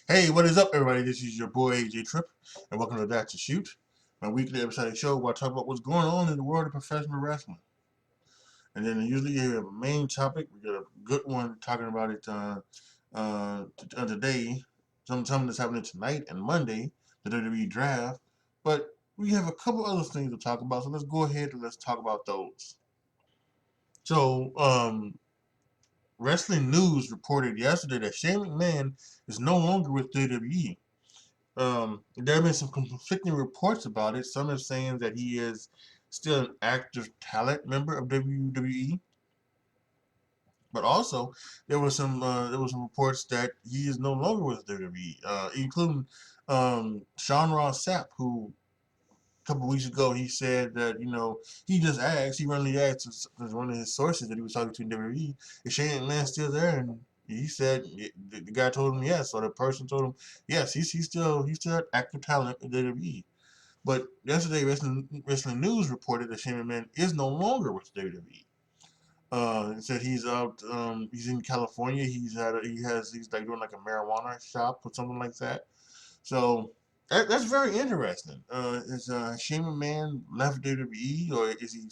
Hey, what is up, everybody? This is your boy AJTRIP, and welcome to That to Shoot, my weekly episodic show where I talk about what's going on in the world of professional wrestling. And then usually you have a main topic. We got a good one talking about it today. Something that's happening tonight and Monday, the WWE draft. But we have a couple other things to talk about, so let's go ahead and let's talk about those. So, Wrestling News reported yesterday that Shane McMahon is no longer with WWE. There have been some conflicting reports about it. Some are saying that he is still an active talent member of WWE, but also there was some reports that he is no longer with WWE, including Sean Ross Sapp, who a couple of weeks ago he said that he just asked, he randomly asked as one of his sources that he was talking to in WWE, is Shane McMahon still there? And he said the guy told him yes, or the person told him yes, he's still an active talent in WWE. But yesterday, Wrestling News reported that Shane McMahon is no longer with WWE. It said he's out. He's in California. He's like doing like a marijuana shop or something like that. So that's very interesting. Is Shane McMahon left WWE, or is he,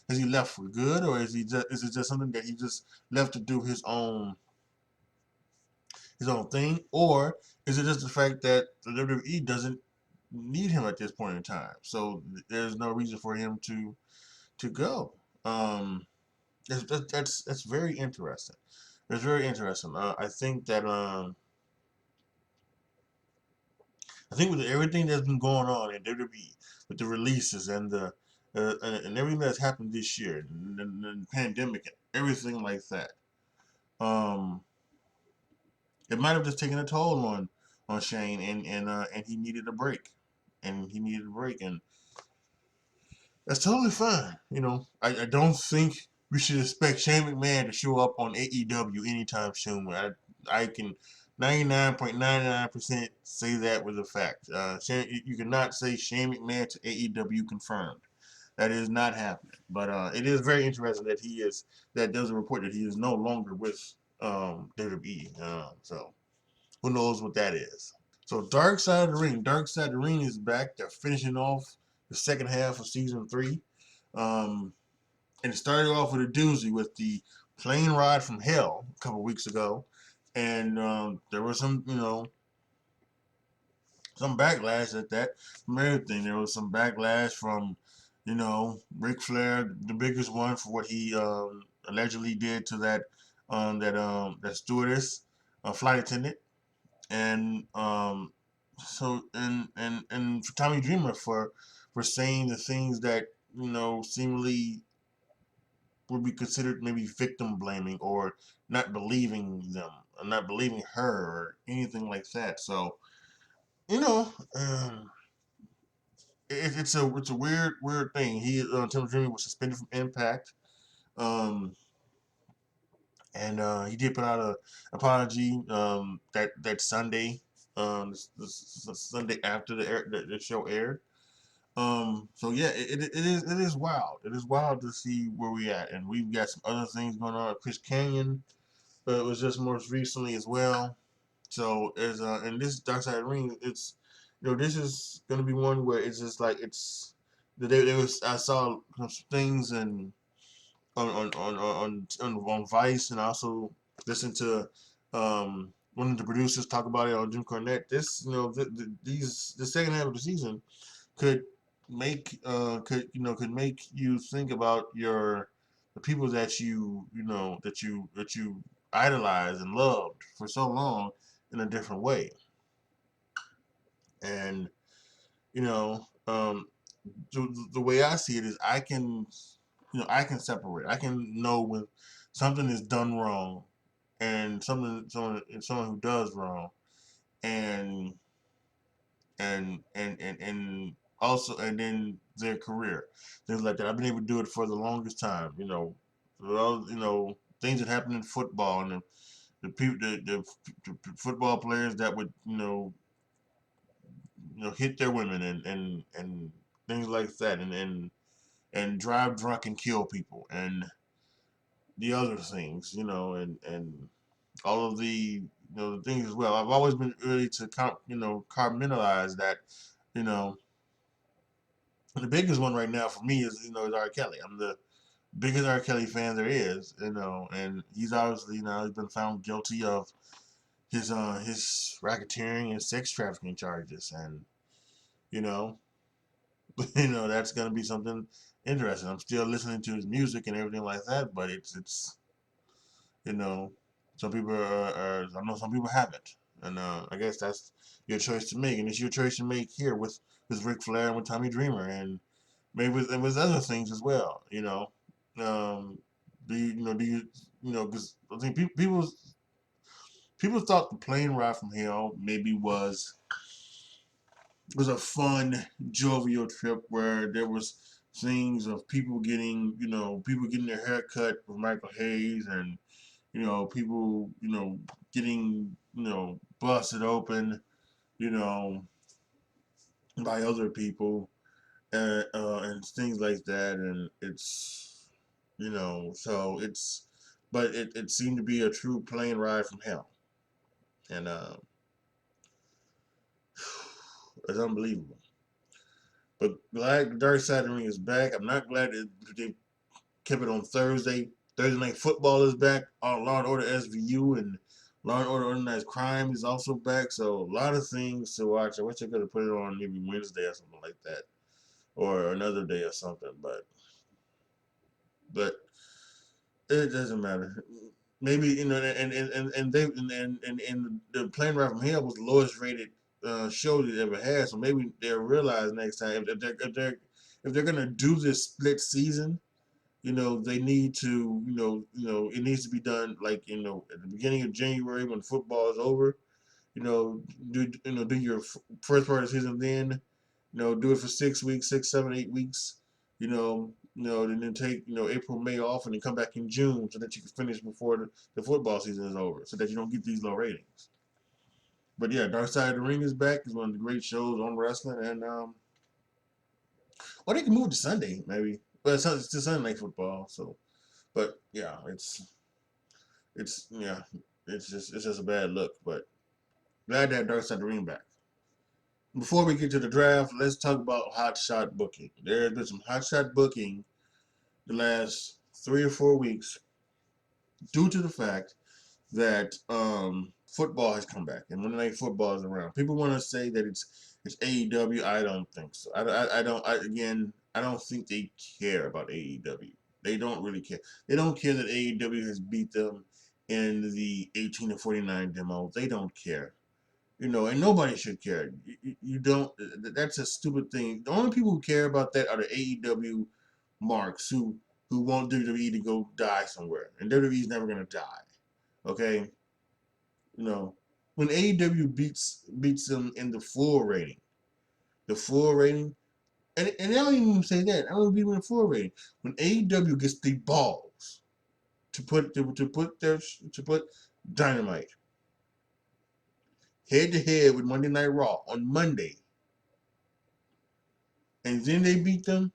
has he left for good, or is it just something that he just left to do his own thing, or is it just the fact that the WWE doesn't need him at this point in time? So there's no reason for him to go. Um, that's very interesting. It's very interesting. I think with everything that's been going on in WWE, with the releases and the and everything that's happened this year, and the pandemic and everything like that, um, it might have just taken a toll on Shane, and he needed a break, and that's totally fine. I don't think we should expect Shane McMahon to show up on AEW anytime soon. I can 99.99% say that with a fact. You cannot say Shane McMahon to AEW confirmed. That is not happening. But it is very interesting that there's a report that he is no longer with WWE. So who knows what that is. So Dark Side of the Ring. Dark Side of the Ring is back. They're finishing off the second half of season 3. Um, and it started off with a doozy with the plane ride from hell a couple weeks ago. And there was some backlash at that from everything. There was some backlash from, Ric Flair, the biggest one, for what he allegedly did to that stewardess, flight attendant, and for Tommy Dreamer for saying the things that seemingly would be considered maybe victim blaming, or not believing them, or not believing her, or anything like that. So you know, it's a weird thing. Tommy Dreamer was suspended from Impact. Um, and he did put out a apology that Sunday, the Sunday after the show aired. So yeah, it is wild. It is wild to see where we at, and we've got some other things going on. Chris Canyon, it was just most recently as well. So as and this Dark Side of the Ring, it's this is gonna be one where it's just like it's there was I saw some things and on Vice, and also listened to one of the producers talk about it on Jim Cornette. This the second half of the season could make you think about the people that you idolized and loved for so long in a different way. And you know the way I see it is I can separate. I can know when something is done wrong, and someone who does wrong, and also, and then their career, things like that. I've been able to do it for the longest time. Things that happen in football, and the people, the football players that would hit their women, and things like that, and drive drunk and kill people, and the other things, and all of the the things as well. I've always been really to compartmentalize that. You know, the biggest one right now for me is is R. Kelly. I'm the biggest R. Kelly fan there is. And he's obviously he's been found guilty of his racketeering and sex trafficking charges, and you know that's gonna be something interesting. I'm still listening to his music and everything like that, but it's you know some people are I know some people haven't, and I guess that's your choice to make, and it's your choice to make here with Ric Flair and with Tommy Dreamer, and maybe with other things as well. Do you because I think people thought the plane ride from hell maybe was a fun, jovial trip where there was things of people getting their hair cut with Michael Hayes, and people getting busted open, you know, by other people, and things like that, and so but it seemed to be a true plane ride from hell, and it's unbelievable. But glad Dark Side of the Ring is back. I'm not glad that they kept it on Thursday. Thursday Night Football is back. Law and Order SVU and Law and Order Organized Crime is also back. So a lot of things to watch. I wish I could have put it on maybe Wednesday or something like that, or another day or something. But it doesn't matter. Maybe and the Plane Ride from Hell was the lowest rated show they ever had. So maybe they'll realize next time if they're gonna do this split season, they need to, it needs to be done like, at the beginning of January when football is over, do your first part of the season then, do it for 6 weeks, 6, 7, 8 weeks, and then take, April, May off and then come back in June so that you can finish before the football season is over so that you don't get these low ratings. But yeah, Dark Side of the Ring is back. It's one of the great shows on wrestling, and or they can move to Sunday maybe, but it's to Sunday Night Football. So, but yeah, yeah, it's just a bad look. But glad to have Dark Side of the Ring back. Before we get to the draft, let's talk about hot shot booking. There has been some hot shot booking the last 3 or 4 weeks due to the fact that football has come back and Monday Night Football is around. People want to say that it's AEW. I don't think so. I don't think they care about AEW. They don't really care. They don't care that AEW has beat them in the 18 to 49 demo. They don't care. And nobody should care. You don't. That's a stupid thing. The only people who care about that are the AEW marks who want WWE to go die somewhere, and WWE is never gonna die. Okay, when AEW beats them in the full rating, and I don't even say that. I don't beat them in the full rating. When AEW gets the balls to put Dynamite head to head with Monday Night Raw on Monday, and then they beat them,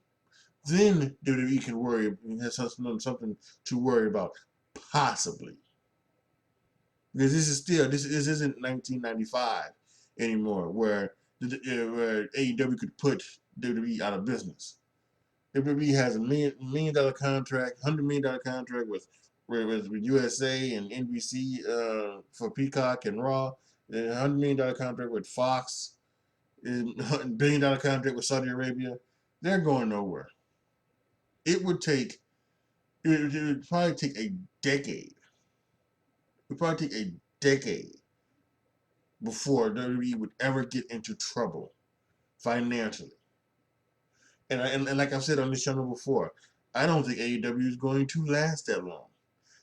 then WWE can worry, has something to worry about, possibly. Because this isn't 1995 anymore, where AEW could put WWE out of business. WWE has a million dollar contract, $100 million contract with USA and NBC for Peacock and Raw, and $100 million contract with Fox, and $1 billion contract with Saudi Arabia. They're going nowhere. It would probably take a decade. It would probably take a decade before WWE would ever get into trouble financially. And like I've said on this channel before, I don't think AEW is going to last that long.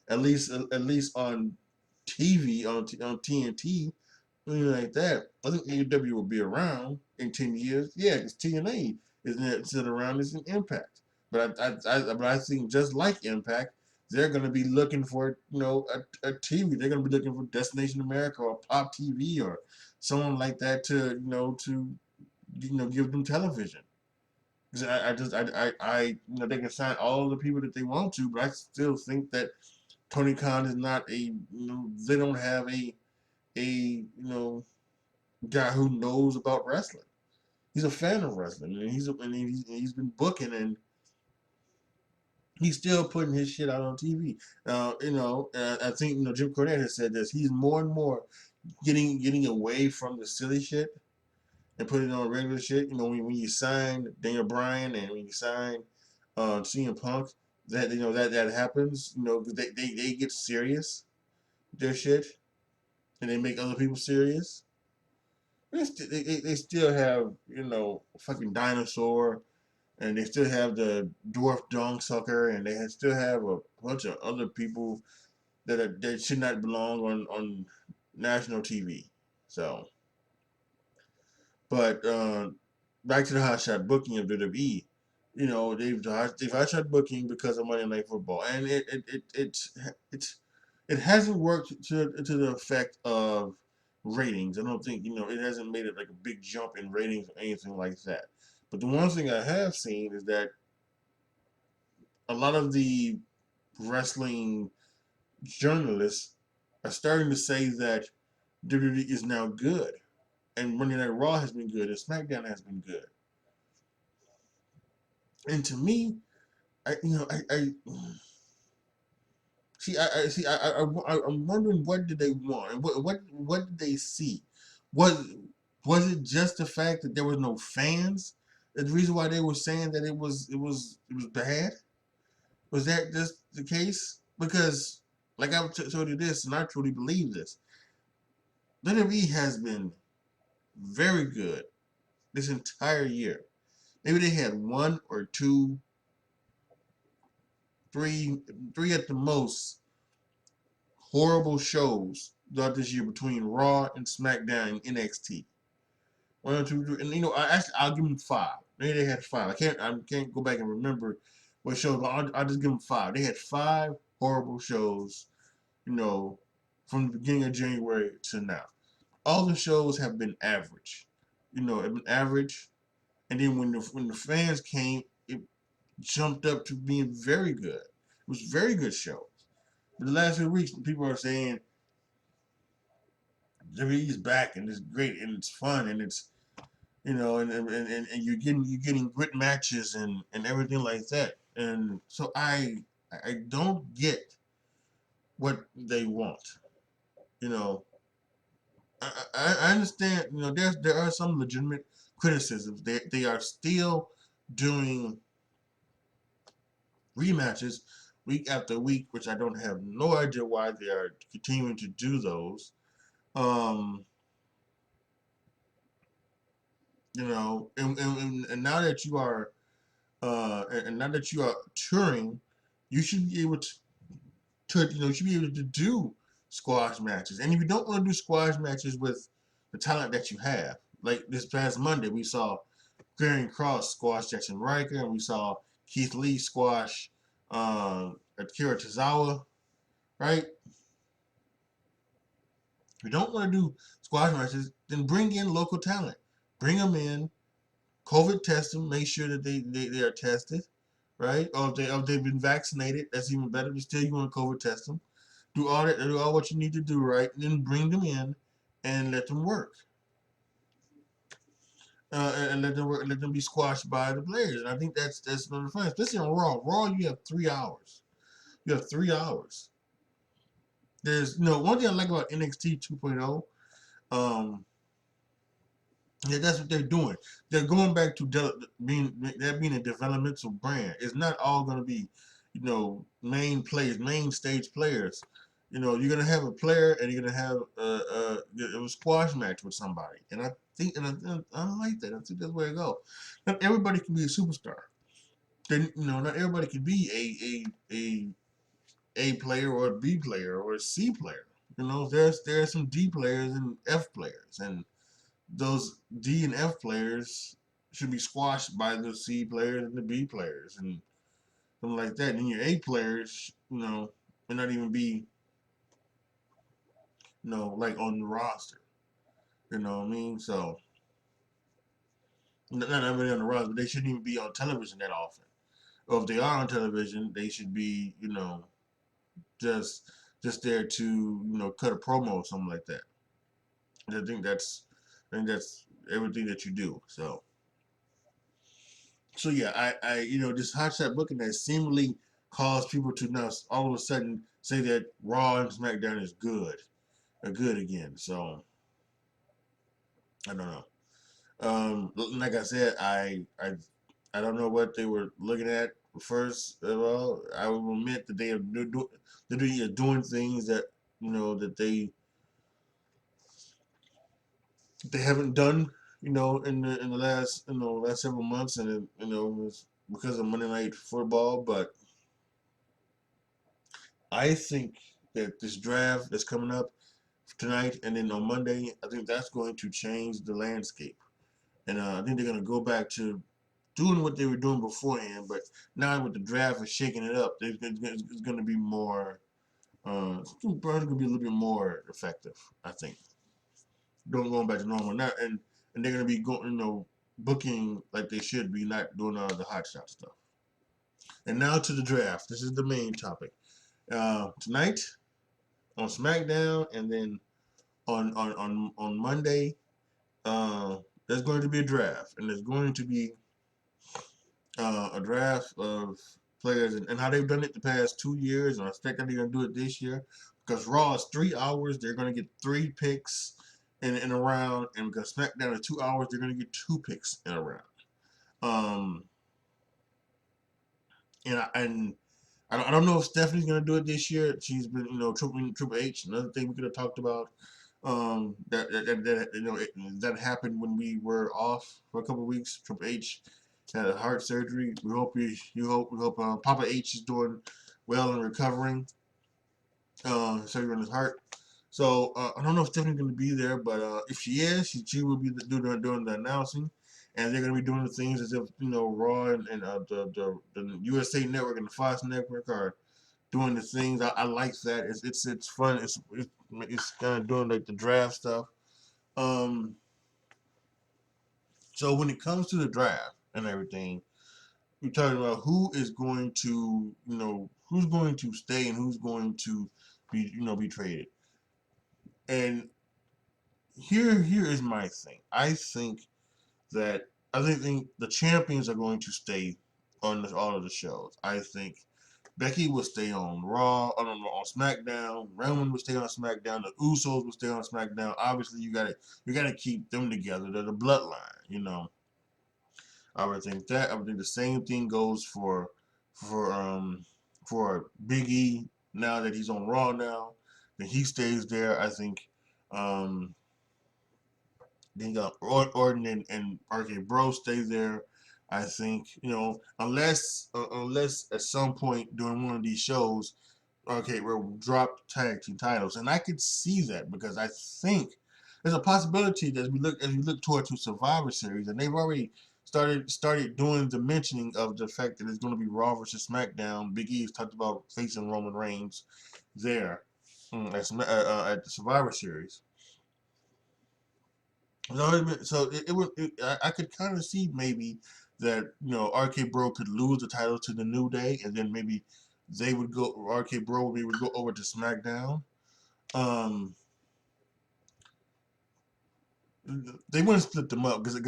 At least on TV, on TNT, anything like that. I think AEW will be around in 10 years. Yeah, because TNA is still around as an Impact. But I think just like Impact, they're going to be looking for a TV. They're going to be looking for Destination America or Pop TV or someone like that to give them television. Because they can sign all the people that they want to, but I still think that Tony Khan is not they don't have guy who knows about wrestling. He's a fan of wrestling, and he's been booking, and he's still putting his shit out on TV. I think Jim Cornette has said this. He's more and more getting away from the silly shit and putting on regular shit. When you sign Daniel Bryan and when you sign CM Punk, that happens. They get serious with their shit and they make other people serious. They still have fucking Dinosaur, and they still have the Dwarf Dong Sucker, and they still have a bunch of other people that should not belong on national TV. So, but back to the hot shot booking of WWE. They've hot shot booking because of Monday Night Football, and it hasn't worked to the effect of ratings. I don't think it hasn't made it like a big jump in ratings or anything like that. But the one thing I have seen is that a lot of the wrestling journalists are starting to say that WWE is now good, and Monday Night Raw has been good, and SmackDown has been good. And to me, I see, I'm wondering what did they want, and what did they see? Was it just the fact that there was no fans? The reason why they were saying that it was bad? Was that just the case? Because like I've told you this, and I truly believe this, WWE has been very good this entire year. Maybe they had one or two, three at the most horrible shows throughout this year between Raw and SmackDown and NXT. One or two, and I'll give them five. Maybe they had five. I can't go back and remember what shows, but I'll just give them five. They had five horrible shows, from the beginning of January to now. All the shows have been average. Have been average, and then when the fans came, it jumped up to being very good. It was very good shows. But the last few weeks, people are saying WWE's back and it's great and it's fun and it's and you're getting good matches and everything like that. And so I don't get what they want. You know, I understand. There are some legitimate criticisms. They are still doing rematches week after week, which I don't have no idea why they are continuing to do those. Um, and now that you are and now that you are touring, you should be able you should be able to do squash matches. And if you don't want to do squash matches with the talent that you have, like this past Monday, we saw Karrion Kross squash Jackson Riker, and we saw Keith Lee squash Akira Tozawa, right? If you don't want to do squash matches, then bring in local talent. Bring them in, COVID test them, make sure that they are tested, right? Or if they've been vaccinated, that's even better. But still, you want to COVID test them. Do all what you need to do, right? And then bring them in and let them work. And let them work, let them be squashed by the players. And I think that's another fun. Especially on Raw. Raw, you have 3 hours. You have 3 hours. There's one thing I like about NXT 2.0. Yeah, that's what they're doing. They're going back to being a developmental brand. It's not all going to be, main players, main stage players. You're going to have a player and you're going to have a squash match with somebody. And I think, I like that. I think that's where it goes. Not everybody can be a superstar. Then, not everybody can be a player or a B player or a C player. There's some D players and F players, and those D and F players should be squashed by the C players and the B players and something like that. And your A players, may not even be, like on the roster. You know what I mean? So, not everybody on the roster, but they shouldn't even be on television that often. Or if they are on television, they should be, just there to, cut a promo or something like that. I think that's everything that you do. So yeah, this hot shot booking that seemingly caused people to now all of a sudden say that Raw and SmackDown is good, are good again. So I don't know. Like I said, I don't know what they were looking at first of all. I will admit that they're doing things that that they haven't done in the last last several months, and it's because of Monday Night Football. But I think that this draft that's coming up tonight and then on Monday, I think that's going to change the landscape. And I think they're going to go back to doing what they were doing beforehand. But now with the draft and shaking it up, it's going to be more. It's probably going to be a little bit more effective, I think. Going back to normal now, and they're going to be going, booking like they should be, not doing all the hot shot stuff. And now to the draft. This is the main topic. Tonight on SmackDown, and then on Monday, there's going to be a draft, and there's going to be a draft of players, and how they've done it the past 2 years, and I expect that they're going to do it this year. Because Raw is 3 hours, they're going to get 3 picks in a round, and because SmackDown is 2 hours, they're going to get 2 picks in a round. Um, and I don't know if Stephanie's going to do it this year. She's been, Triple H, another thing we could have talked about. That happened when we were off for a couple of weeks. Triple H had a heart surgery. We hope Papa H is doing well and recovering. Surgery on his heart. So I don't know if Stephanie's going to be there, but if she is, she will be doing the announcing, and they're going to be doing the things as if Raw and the USA Network and the Fox Network are doing the things. I like that. It's fun. It's kind of doing like the draft stuff. Um, so when it comes to the draft and everything, we're talking about who is going to who's going to stay and who's going to be traded. And here is my thing. I think the champions are going to stay on all of the shows. I think Becky will stay on Raw, on SmackDown. Roman will stay on SmackDown. The Usos will stay on SmackDown. Obviously, you gotta keep them together. They're the bloodline. I would think the same thing goes for Big E now that he's on Raw now. That he stays there. I think then you got Orton and RK Bro stay there. I think unless at some point during one of these shows, RK Bro drop tag team titles, and I could see that because I think there's a possibility that as we look toward to Survivor Series, and they've already started doing the mentioning of the fact that it's going to be Raw versus SmackDown. Big E has talked about facing Roman Reigns there at the Survivor Series. So I could kind of see maybe that RK Bro could lose the title to the New Day, and then maybe RK Bro maybe would go over to SmackDown. Um, they wouldn't split them up because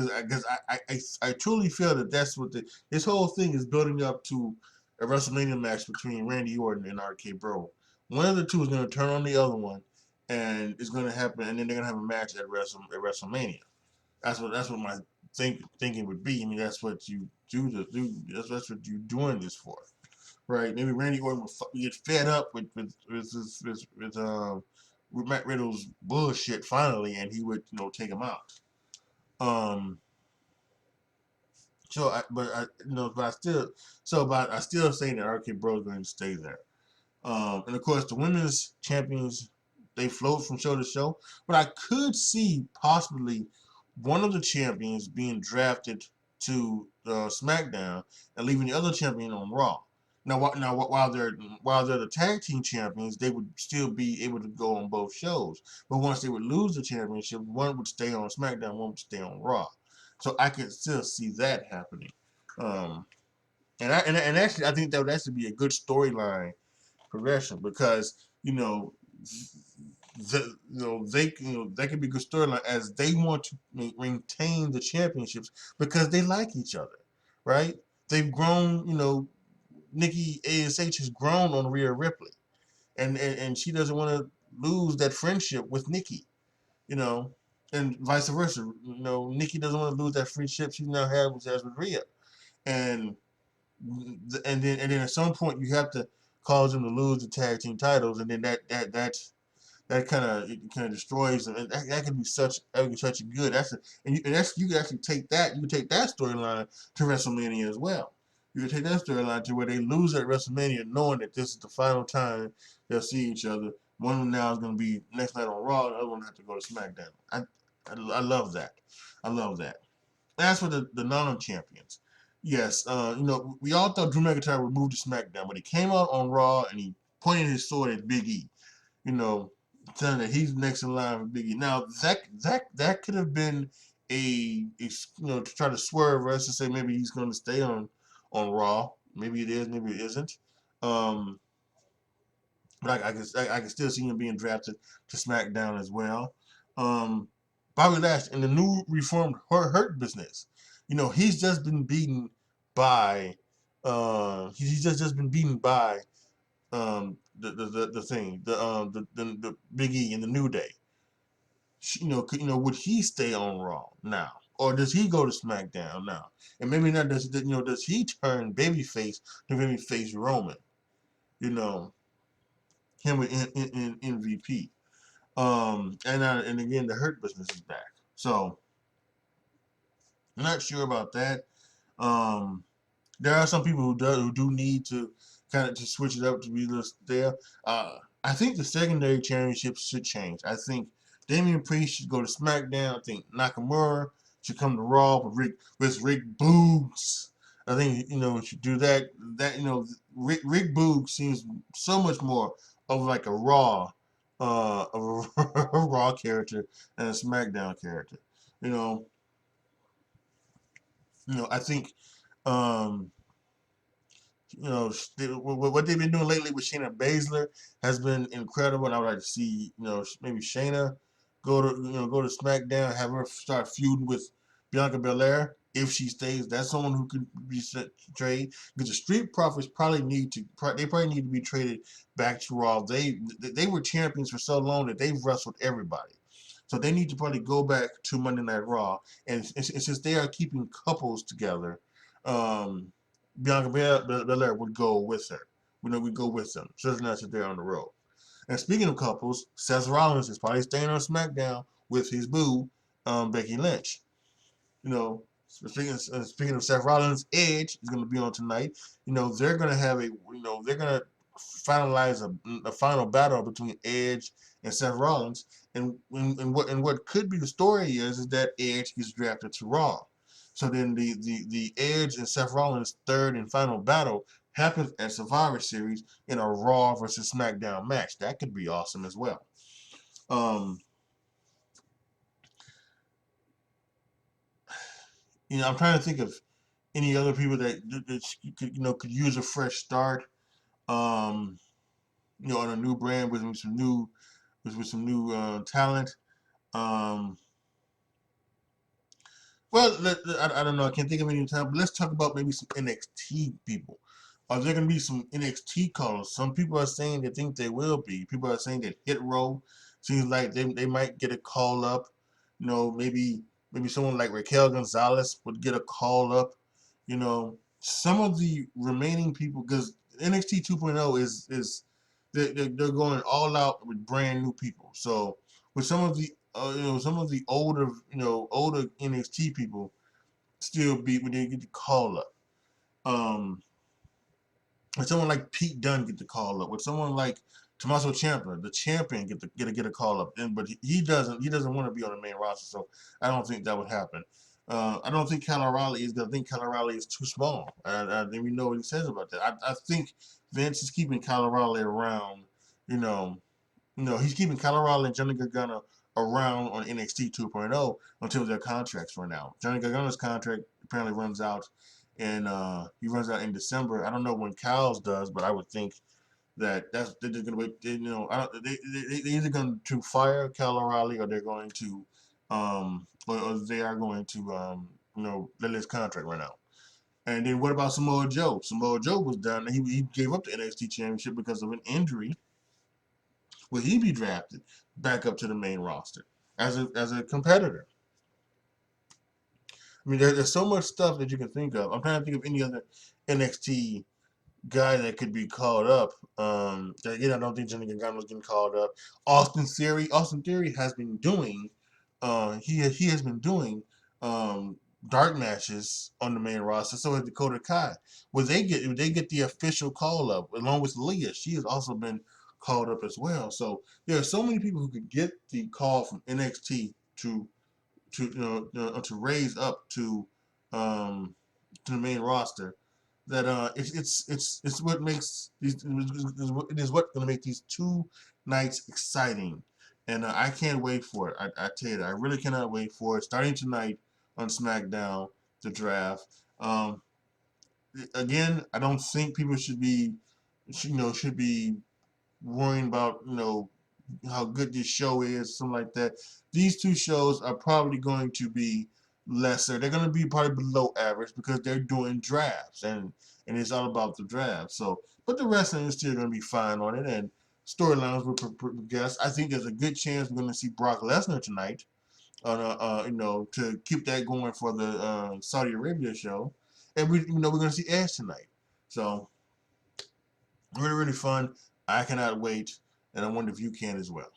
I truly feel that that's what this whole thing is building up to a WrestleMania match between Randy Orton and RK Bro. One of the two is going to turn on the other one, and it's going to happen, and then they're going to have a match at WrestleMania. That's what my thinking would be. I mean, that's what you do. That's what you're doing this for, right? Maybe Randy Orton would get fed up with Matt Riddle's bullshit finally, and he would take him out. Um. But I still say that RK Bro is going to stay there. And of course, the women's champions, they float from show to show. But I could see possibly one of the champions being drafted to SmackDown and leaving the other champion on Raw. While they're the tag team champions, they would still be able to go on both shows. But once they would lose the championship, one would stay on SmackDown, one would stay on Raw. So I could still see that happening. Um, and actually, I think that would actually be a good storyline progression because they could be good storyline as they want to maintain the championships because they like each other, right? They've grown. Nikki ASH has grown on Rhea Ripley, and she doesn't want to lose that friendship with Nikki, you know, and vice versa. Nikki doesn't want to lose that friendship she now has with Rhea, and then at some point you have to cause them to lose the tag team titles, and then that kind of destroys them, and that can be such a good. You can actually take that storyline to WrestleMania as well. You can take that storyline to where they lose at WrestleMania, knowing that this is the final time they'll see each other. One of them now is going to be next night on Raw, the other one have to go to SmackDown. I love that. I love that. As for the non-champions, yes, we all thought Drew McIntyre would move to SmackDown, but he came out on Raw and he pointed his sword at Big E. Telling that he's next in line for Big E. Now that could have been to try to swerve us to say maybe he's going to stay on Raw. Maybe it is, maybe it isn't. But I can still see him being drafted to SmackDown as well. Bobby Lashley in the new reformed Hurt Business. He's just been beaten by. He's just been beaten by the thing, the Big E in the New Day. Would he stay on Raw now, or does he go to SmackDown now? And maybe not. Does he turn babyface to babyface Roman? Him with MVP. And again, the Hurt Business is back. So I'm not sure about that. There are some people who do need to kind of to switch it up to be there. I think the secondary championships should change. I think Damian Priest should go to SmackDown. I think Nakamura should come to Raw with Rick Boogs. I think we should do that. Rick Boogs seems so much more of like a Raw, a Raw character than a SmackDown character. I think um, what they've been doing lately with Shayna Baszler has been incredible, and I would like to see, maybe Shayna go to SmackDown, have her start feuding with Bianca Belair if she stays. That's someone who could be traded, because the Street Profits probably need to be traded back to Raw. They were champions for so long that they've wrestled everybody. So they need to probably go back to Monday Night Raw, and since they are keeping couples together, Bianca Belair would go with her. We go with them. So it's not sit there on the road. And speaking of couples, Seth Rollins is probably staying on SmackDown with his boo, Becky Lynch. Speaking of Seth Rollins, Edge is going to be on tonight. They're going to have they're going to finalize a final battle between Edge and Seth Rollins. And what could be the story is that Edge gets drafted to Raw. So then the Edge and Seth Rollins third and final battle happens at Survivor Series in a Raw versus SmackDown match. That could be awesome as well. I'm trying to think of any other people that could use a fresh start. On a new brand with some new talent. Well, I don't know. I can't think of any time, but let's talk about maybe some NXT people. Are there going to be some NXT callers? Some people are saying they think they will be. People are saying that Hit Row seems like they might get a call up. Maybe someone like Raquel Gonzalez would get a call up. Some of the remaining people, because NXT 2.0 is they're going all out with brand new people. So with some of the older NXT people still be when they get the call up. With someone like Pete Dunne get the call up. With someone like Tommaso Ciampa, the champion, get a call up. But he doesn't want to be on the main roster, so I don't think that would happen. I don't think Kyle O'Reilly is going to think Kyle O'Reilly is too small. I think we know what he says about that. I think Vince is keeping Kyle O'Reilly around. He's keeping Kyle O'Reilly and Johnny Gargano around on NXT 2.0 until their contracts run out. Johnny Gargano's contract apparently runs out, and he runs out in December. I don't know when Kyle's does, but I would think that's they're just gonna wait. I don't. They're either going to fire Kyle O'Reilly, or they're going to, or they are going to, let his contract run out. And then what about Samoa Joe? Samoa Joe was done. He gave up the NXT Championship because of an injury. Will he be drafted back up to the main roster as a competitor? I mean, there's so much stuff that you can think of. I'm trying to think of any other NXT guy that could be called up. Again, I don't think Johnny Gargano's getting called up. Austin Theory has been doing. He has been doing dark matches on the main roster. So has Dakota Kai. Would they get the official call up along with Leah? She has also been called up as well. So there are so many people who could get the call from NXT to raise up to the main roster. That it's what makes these it is what's going to make these two nights exciting, and I can't wait for it. I tell you that I really cannot wait for it. Starting tonight on SmackDown, the draft. Again, I don't think people should be worrying about how good this show is, something like that. These two shows are probably going to be lesser. They're going to be probably below average because they're doing drafts, and it's all about the draft. So, but the wrestling is still going to be fine on it, and storylines will progress. I think there's a good chance we're going to see Brock Lesnar tonight, on to keep that going for the Saudi Arabia show, and we're going to see Edge tonight. So, really, really fun. I cannot wait, and I wonder if you can as well.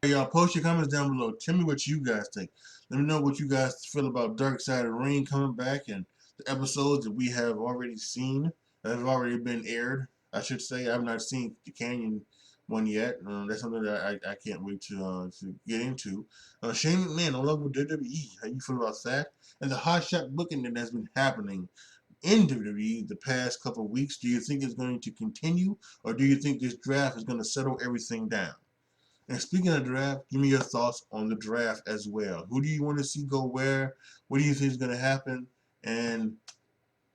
Hey, y'all, post your comments down below. Tell me what you guys think. Let me know what you guys feel about Dark Side of the Ring coming back and the episodes that we have already seen, that have already been aired, I should say. I have not seen the Canyon one yet. That's something that I can't wait to get into. Shane McMahon, no longer with WWE. How you feel about that? And the hot shot booking that has been happening in WWE the past couple of weeks. Do you think it's going to continue, or do you think this draft is going to settle everything down? And speaking of draft, give me your thoughts on the draft as well. Who do you want to see go where? What do you think is going to happen? And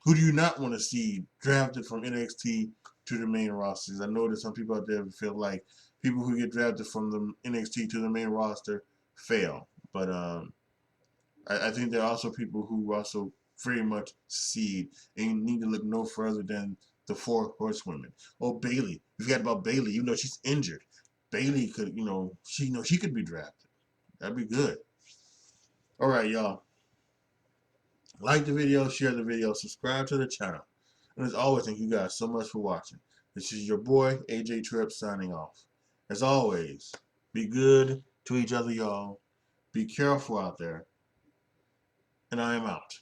who do you not want to see drafted from NXT to the main rosters? I know there's some people out there who feel like people who get drafted from the NXT to the main roster fail. But I think there are also people who also very much succeed, and you need to look no further than the four horsewomen. Oh, Bayley. We forgot about Bayley, even though she's injured. Bayley could, she could be drafted. That'd be good. All right, y'all. Like the video, share the video, subscribe to the channel. And as always, thank you guys so much for watching. This is your boy, AJTRIP, signing off. As always, be good to each other, y'all. Be careful out there. And I am out.